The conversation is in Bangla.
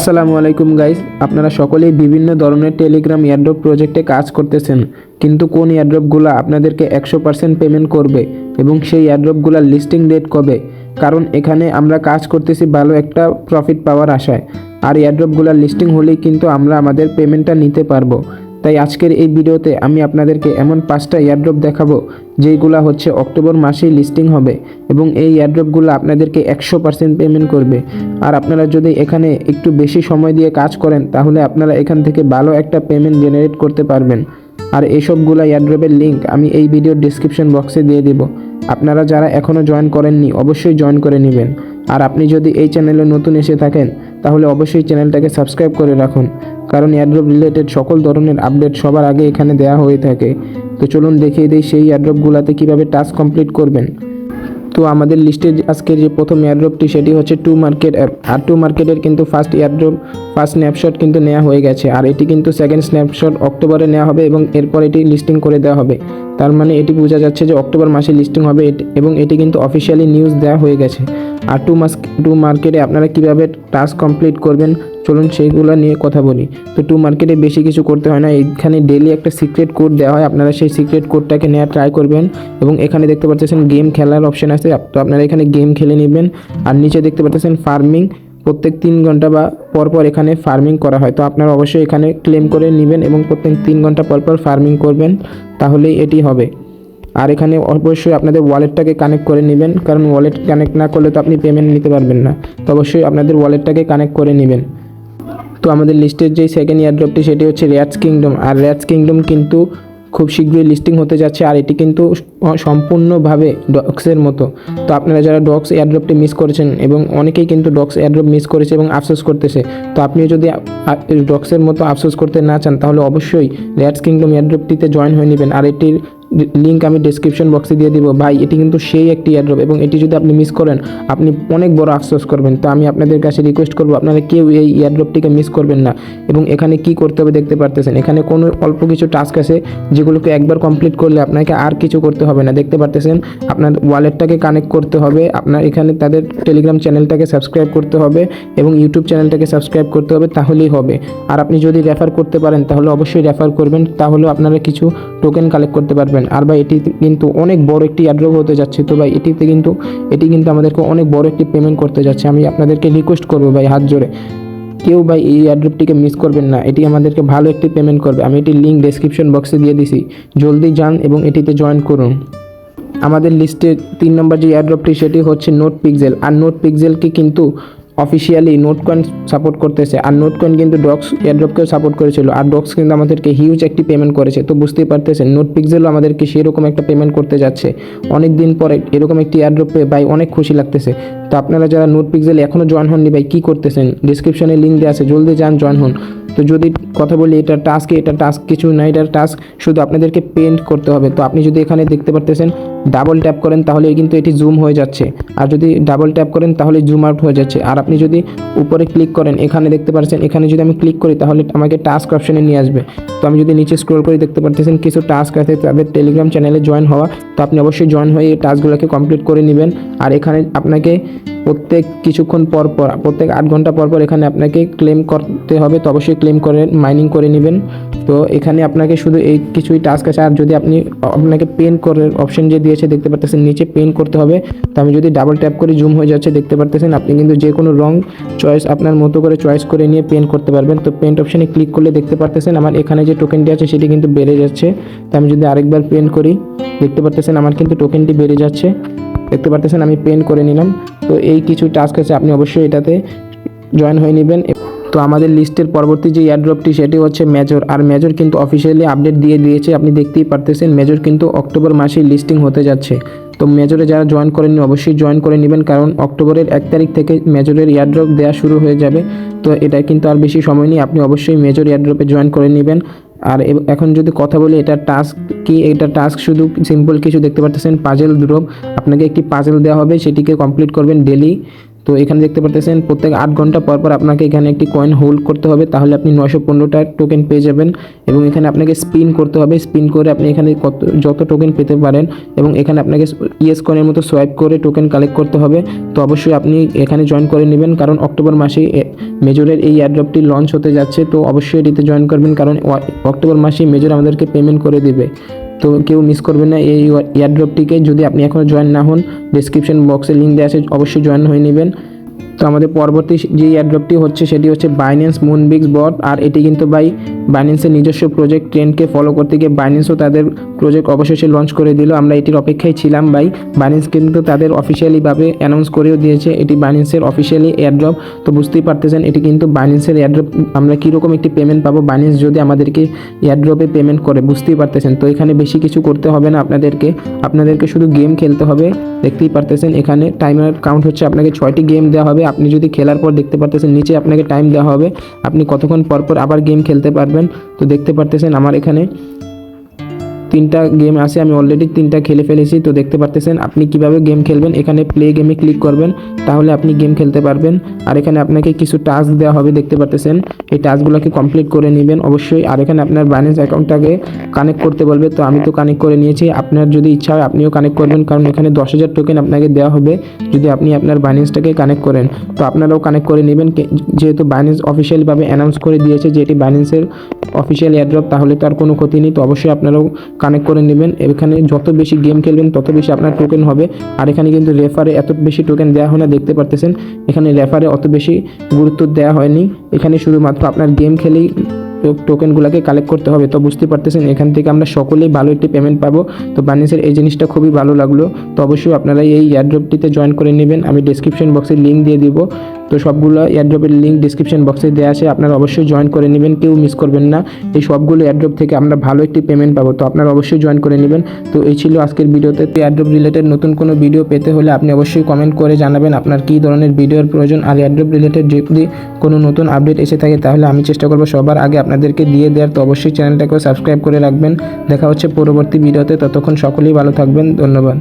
আসসালামু আলাইকুম গাইস, আপনারা সকলেই বিভিন্ন ধরনের টেলিগ্রাম এয়ারড্রপ প্রজেক্টে কাজ করতেছেন, কিন্তু কোন এয়ারড্রপগুলো আপনাদেরকে 100% পেমেন্ট করবে এবং সেই এয়ারড্রপগুলোর লিস্টিং ডেট কবে? কারণ এখানে আমরা কাজ করতেছি ভালো একটা প্রফিট পাওয়ার আশায়, আর এয়ারড্রপগুলোর লিস্টিং হলেই কিন্তু আমরা আমাদের পেমেন্টটা নিতে পারবো। তাই আজকের এই ভিডিওতে আমি আপনাদেরকে এমন 5টা এয়ারড্রপ দেখাবো যেইগুলো হচ্ছে অক্টোবর মাসেই লিস্টিং হবে এবং এই এয়ারড্রপগুলো আপনাদেরকে 100% পেমেন্ট করবে। আর আপনারা যদি এখানে একটু বেশি সময় দিয়ে কাজ করেন তাহলে আপনারা এখান থেকে ভালো একটা পেমেন্ট জেনারেট করতে পারবেন। আর এইসবগুলো এয়ারড্রপের লিঙ্ক আমি এই ভিডিওর ডিসক্রিপশন বক্সে দিয়ে দেব। আপনারা যারা এখনও জয়েন করেননি অবশ্যই জয়েন করে নেবেন। আর আপনি যদি এই চ্যানেলে নতুন এসে থাকেন তাহলে অবশ্যই চ্যানেলটাকে সাবস্ক্রাইব করে রাখুন, কারণ এয়ারড্রপ রিলেটেড সকল ধরনের আপডেট সবার আগে এখানে দেওয়া হয়ে থাকে। তো চলুন দেখিয়ে দিই সেই এয়ারড্রপগুলোতে কীভাবে টাস্ক কমপ্লিট করবেন। তো আমাদের লিস্টে আজকের যে প্রথম এয়ারড্রপটি সেটি হচ্ছে টু মার্কেট অ্যাপ। আর টু মার্কেটের কিন্তু ফার্স্ট স্ন্যাপশট কিন্তু নেওয়া হয়ে গেছে, আর এটি কিন্তু সেকেন্ড স্ন্যাপশট অক্টোবরে নেওয়া হবে এবং এরপর এটি লিস্টিং করে দেওয়া হবে। তার মানে এটি বোঝা যাচ্ছে যে অক্টোবর মাসে লিস্টিং হবে এবং এটি কিন্তু অফিসিয়ালি নিউজ দেওয়া হয়ে গেছে। আর টু মার্কেটে আপনারা কীভাবে টাস্ক কমপ্লিট করবেন চলুন সেইগুলো নিয়ে কথা বলি। তো টু মার্কেটে বেশি কিছু করতে হয় না, এখানে ডেলি একটা সিক্রেট কোড দেওয়া হয়, আপনারা সেই সিক্রেট কোডটাকে নেওয়ার ট্রাই করবেন এবং এখানে দেখতে পাচ্ছেন গেম খেলার অপশন আছে, তো আপনারা এখানে গেম খেলে নেবেন। আর নিচে দেখতে পাচ্ছেন ফার্মিং, প্রত্যেক 3 ঘন্টা বা পরপর এখানে ফার্মিং করা হয়, তো আপনারা অবশ্যই এখানে ক্লেম করে নেবেন এবং প্রত্যেক 3 ঘন্টা পরপর ফার্মিং করবেন, তাহলেই এটি হবে। আর এখানে অবশ্যই আপনাদের ওয়ালেটটাকে কানেক্ট করে নেবেন, কারণ ওয়ালেট কানেক্ট না করলে তো আপনি পেমেন্ট নিতে পারবেন না, তো অবশ্যই আপনাদের ওয়ালেটটাকে কানেক্ট করে নেবেন। তো আমাদের লিস্টের যেই সেকেন্ড এয়ারড্রপটি সেটি হচ্ছে র্যাটস কিংডম। আর র্যাটস কিংডম কিন্তু খুব শীঘ্রই লিস্টিং হতে যাচ্ছে, আর এটি কিন্তু সম্পূর্ণভাবে ডক্সের মতো। তো আপনারা যারা ডক্স এয়ারড্রপটি মিস করেছেন এবং অনেকেই কিন্তু ডক্স এয়ারড্রপ মিস করেছে এবং আফসোস করতেছে, তো আপনিও যদি ডক্সের মতো আফসোস করতে না চান তাহলে অবশ্যই র্যাটস কিংডম এয়ারড্রপটিতে জয়েন হয়ে নেবেন। আর এটির লিঙ্ক আমি ডিসক্রিপশন বক্সে দিয়ে দিব। ভাই এটি কিন্তু সেই একটি এয়ারড্রপ এবং এটি যদি আপনি মিস করেন আপনি অনেক বড় আফসোস করবেন। তো আমি আপনাদের কাছে রিকোয়েস্ট করবো আপনারা কেউ এই এয়ারড্রপটিকে মিস করবেন না। এবং এখানে কি করতে হবে দেখতে পারতেছেন, এখানে কোনো অল্প কিছু টাস্ক আছে যেগুলোকে একবার কমপ্লিট করলে আপনাকে আর কিছু করতে হবে না। দেখতে পারতেছেন আপনার ওয়ালেটটাকে কানেক্ট করতে হবে, আপনার এখানে তাদের টেলিগ্রাম চ্যানেলটাকে সাবস্ক্রাইব করতে হবে এবং ইউটিউব চ্যানেলটাকে সাবস্ক্রাইব করতে হবে, তাহলেই হবে। আর আপনি যদি রেফার করতে পারেন তাহলে অবশ্যই রেফার করবেন, তাহলে আপনারা কিছু টোকেন কালেক্ট করতে পারবেন। আর ভাই এটি কিন্তু অনেক বড় একটি এয়ারড্রপ হতে যাচ্ছে, তো ভাই এটি কিন্তু আমাদেরকে অনেক বড় একটি পেমেন্ট করতে যাচ্ছে। আমি আপনাদেরকে রিকোয়েস্ট করবো ভাই হাত জোরে, কেউ ভাই এই এয়ারড্রপটিকে মিস করবেন না, এটি আমাদেরকে ভালো একটি পেমেন্ট করবে। আমি এটির লিঙ্ক ডেসক্রিপশন বক্সে দিয়ে দিছি, জলদি যান এবং এটিতে জয়েন করুন। আমাদের লিস্টে 3 নম্বর যে এয়ারড্রপটি সেটি হচ্ছে নোট পিক্সেল। আর নোট পিক্সেলকে কিন্তু অফিসিয়ালি নোটকয়েন সাপোর্ট করতেছে, আর নোটকয়েন কিন্তু ডক্স এয়ারড্রপকেও সাপোর্ট করেছিল, আর ডক্স কিন্তু আমাদেরকে হিউজ একটি পেমেন্ট করেছে। তো বুঝতেই পারতেছেন নোট পিক্সেলও আমাদেরকে সেরকম একটা পেমেন্ট করতে যাচ্ছে। অনেক দিন পরে এরকম একটি এয়ারড্রপ পেয়ে ভাই অনেক খুশি লাগতেছে। তো আপনারা যারা নোট পিক্সেল এখনও জয়েন হননি ভাই কী করতেছেন, ডিসক্রিপশনে লিঙ্ক দেওয়া আছে, জলদি যান জয়েন হন। তো যদি কথা বলি এটা টাস্ক কিছু না, এটার টাস্ক শুধু আপনাদেরকে পেন্ট করতে হবে। তো আপনি যদি এখানে দেখতে পারতেছেন ডাবল ট্যাপ করেন তাহলে কিন্তু এটি জুম হয়ে যাচ্ছে, আর যদি ডাবল ট্যাপ করেন তাহলে জুম আউট হয়ে যাচ্ছে। আর আপনি যদি উপরে ক্লিক করেন এখানে দেখতে পাচ্ছেন, এখানে যদি আমি ক্লিক করি তাহলে আমাকে টাস্ক অপশনে নিয়ে আসবে। তো আমি যদি নিচে স্ক্রল করি দেখতে পাচ্ছেন কিছু টাস্ক আছে তাদের টেলিগ্রাম চ্যানেলে জয়েন হওয়া, তো আপনি অবশ্যই জয়েন হয়ে এই টাস্কগুলোকে কমপ্লিট করে নেবেন। আর এখানে আপনাকে প্রত্যেক কিছুক্ষণ পর প্রত্যেক 8 ঘন্টা পর এখানে আপনাকে ক্লেম করতে হবে, তো অবশ্যই ক্লেম করে মাইনিং করে নেবেন। তো এখানে আপনাকে শুধু এই কিছুই টাস্ক আছে। আর যদি আপনাকে পেন করার অপশন যে দিয়েছে দেখতে পাচ্ছেন নিচে পেন করতে হবে, তো আমি যদি ডাবল ট্যাপ করি জুম হয়ে যাচ্ছে, দেখতে পাচ্ছেন আপনি কিন্তু যে কোনো রং চয়েস আপনার মতো করে চয়েস করে নিয়ে পেন করতে পারবেন। তো পেন্ট অপশানে ক্লিক করলে দেখতে পাচ্ছেন আমার এখানে যে টোকেনটি আছে সেটি কিন্তু বেড়ে যাচ্ছে। তো আমি যদি আরেকবার পেন করি দেখতে পাচ্ছেন আমার কিন্তু টোকেনটি বেড়ে যাচ্ছে, দেখতে পাচ্ছেন আমি পেন করে নিলাম। তো এই কিছু টাস্ক আছে, আপনি অবশ্যই এটাতে জয়েন হয়ে নেবেন। তো আমাদের লিস্টের পরবর্তী যে এয়ারড্রপটি সেটি হচ্ছে মেজর। আর মেজর কিন্তু অফিসিয়ালি আপডেট দিয়ে দিয়েছে, আপনি দেখতেই পারতেছেন মেজর কিন্তু অক্টোবর মাসেই লিস্টিং হতে যাচ্ছে। তো মেজরে যারা জয়েন করেননি অবশ্যই জয়েন করে নেবেন, কারণ অক্টোবরের 1 তারিখ থেকে মেজরের এয়ারড্রপ দেওয়া শুরু হয়ে যাবে। তো এটা কিন্তু আর বেশি সময় নেই, আপনি অবশ্যই মেজর এয়ারড্রপে জয়েন করে নেবেন। আর এখন যদি কথা বলি এটা টাস্ক কি, এটা টাস্ক শুধু সিম্পল কিছু, দেখতে পাচ্ছেন পাজেল ড্রপ, আপনাকে একটি পাজেল দেওয়া হবে সেটিকে কমপ্লিট করবেন ডেলি। তো এখানে দেখতে পারতেছেন প্রত্যেক 8 ঘন্টা পর পর আপনাকে এখানে একটি কয়েন হোল্ড করতে হবে, তাহলে আপনি 915টা টোকেন পেয়ে যাবেন। এবং এখানে আপনাকে স্পিন করতে হবে, স্পিন করে আপনি এখানে যত টোকেন পেতে পারেন এবং এখানে আপনাকে ইয়েস কয়েনের মতো সোয়াইপ করে টোকেন কালেক্ট করতে হবে। তো অবশ্যই আপনি এখানে জয়েন করে নেবেন, কারণ অক্টোবর মাসেই মেজরের এই এয়ারড্রপটি লঞ্চ হতে যাচ্ছে। তো অবশ্যই এটিতে জয়েন করবেন, কারণ অক্টোবর মাসেই মেজর আমাদেরকে পেমেন্ট করে দিবে। তো কেউ মিস করবেন না এই এয়ারড্রপটিকে। যদি আপনি এখনও জয়েন না হন, ডেসক্রিপশন বক্সে লিঙ্ক দেওয়া আছে, অবশ্যই জয়েন হয়ে নেবেন। তো আমাদের পরবর্তী যে এয়ারড্রপটি হচ্ছে সেটি হচ্ছে বাইন্যান্স মুনবিক্স বট। আর এটি কিন্তু বাইন্যান্সের নিজস্ব প্রজেক্ট ট্রেন্ডকে ফলো করতে গিয়ে বাইন্যান্সও তাদের প্রজেক্ট অবশেষে লঞ্চ করে দিল। আমরা এটির অপেক্ষায় ছিলাম ভাই। বাইন্যান্স কিন্তু তাদের অফিসিয়ালিভাবে অ্যানাউন্স করেও দিয়েছে এটি বাইন্যান্সের অফিসিয়ালি এয়ারড্রপ। তো বুঝতেই পারতেছেন এটি কিন্তু বাইন্যান্সের এয়ারড্রপ। আমরা কীরকম একটি পেমেন্ট পাবো বাইন্যান্স যদি আমাদেরকে এয়ারড্রপে পেমেন্ট করে, বুঝতেই পারতেছেন। তো এখানে বেশি কিছু করতে হবে না আপনাদেরকে শুধু গেম খেলতে হবে। দেখতেই পারতেছেন এখানে টাইমার কাউন্ট হচ্ছে, আপনাকে 6টি গেম দেওয়া হবে। আপনি যদি খেলার পর দেখতে পারতেছেন নিচে আপনাকে টাইম দেওয়া হবে, আপনি কতক্ষণ পর পর আবার গেম খেলতে পারবেন। তো দেখতে পারতেছেন আমার এখানে 3টা গেম আছে, আমি অলরেডি 3টা খেলে ফেলেছি। তো দেখতে পারতেছেন আপনি কিভাবে গেম খেলবেন, এখানে প্লে গেমে ক্লিক করবেন, তাহলে আপনি গেম খেলতে পারবেন। আর এখানে আপনাকে কিছু টাস্ক দেওয়া হবে, দেখতে পারতেছেন এই টাস্কগুলোকে কমপ্লিট করে নেবেন অবশ্যই। আর এখানে আপনার বাইন্যান্স অ্যাকাউন্টটাকে কানেক্ট করতে বলবে, তো আমি তো কানেক্ট করে নিয়েছি। আপনার যদি ইচ্ছা হয় আপনিও কানেক্ট করবেন, কারণ এখানে 10,000 টোকেন আপনাকে দেওয়া হবে যদি আপনি আপনার বাইন্যান্সটাকে কানেক্ট করেন। তো আপনারাও কানেক্ট করে নেবেন, যেহেতু বাইন্যান্স অফিসিয়ালিভাবে অ্যানাউন্স করে দিয়েছে যে এটি বাইন্যান্সের অফিসিয়াল এয়ারড্রপ, তাহলে তো আর কোনো ক্ষতি নেই। তো অবশ্যই আপনারাও কানেক্ট করে নেবেন। এখানে যত বেশি গেম খেলবেন তত বেশি আপনার টোকেন হবে। আর এখানে কিন্তু রেফারে এত বেশি টোকেন দেওয়া হয় না, দেখতে পারতেছেন এখানে রেফারে অত বেশি গুরুত্ব দেওয়া হয়নি। এখানে শুধুমাত্র আপনার গেম খেলেই টোকেনগুলোকে কালেক্ট করতে হবে। তো বুঝতে পারতেছেন এখান থেকে আমরা সকলেই ভালো একটি পেমেন্ট পাবো। তো বাইন্যান্সের এই জিনিসটা খুবই ভালো লাগলো। তো অবশ্যই আপনারা এই এয়ারড্রপটিতে জয়েন করে নেবেন, আমি ডেসক্রিপশন বক্সে লিঙ্ক দিয়ে দিব। তো সবগুলো এয়ারড্রপের লিঙ্ক ডিসক্রিপশন বক্সে দেওয়া আছে, আপনারা অবশ্যই জয়েন করে নেবেন, কেউ মিস করবেন না। এই সবগুলো এয়ারড্রপ থেকে আমরা ভালো একটি পেমেন্ট পাবো, তো আপনারা অবশ্যই জয়েন করে নেবেন। তো এই ছিল আজকের ভিডিওতে। এয়ারড্রপ রিলেটেড নতুন কোনো ভিডিও পেতে হলে আপনি অবশ্যই কমেন্ট করে জানাবেন আপনার কী ধরনের ভিডিওর প্রয়োজন। আর এয়ারড্রপ রিলেটেড যদি কোনো নতুন আপডেট এসে থাকে তাহলে আমি চেষ্টা করবো সবার আগে আপনাদেরকে দিয়ে দেওয়ার। তো অবশ্যই চ্যানেলটাকেও সাবস্ক্রাইব করে রাখবেন। দেখা হচ্ছে পরবর্তী ভিডিওতে, ততক্ষণ সকলেই ভালো থাকবেন। ধন্যবাদ।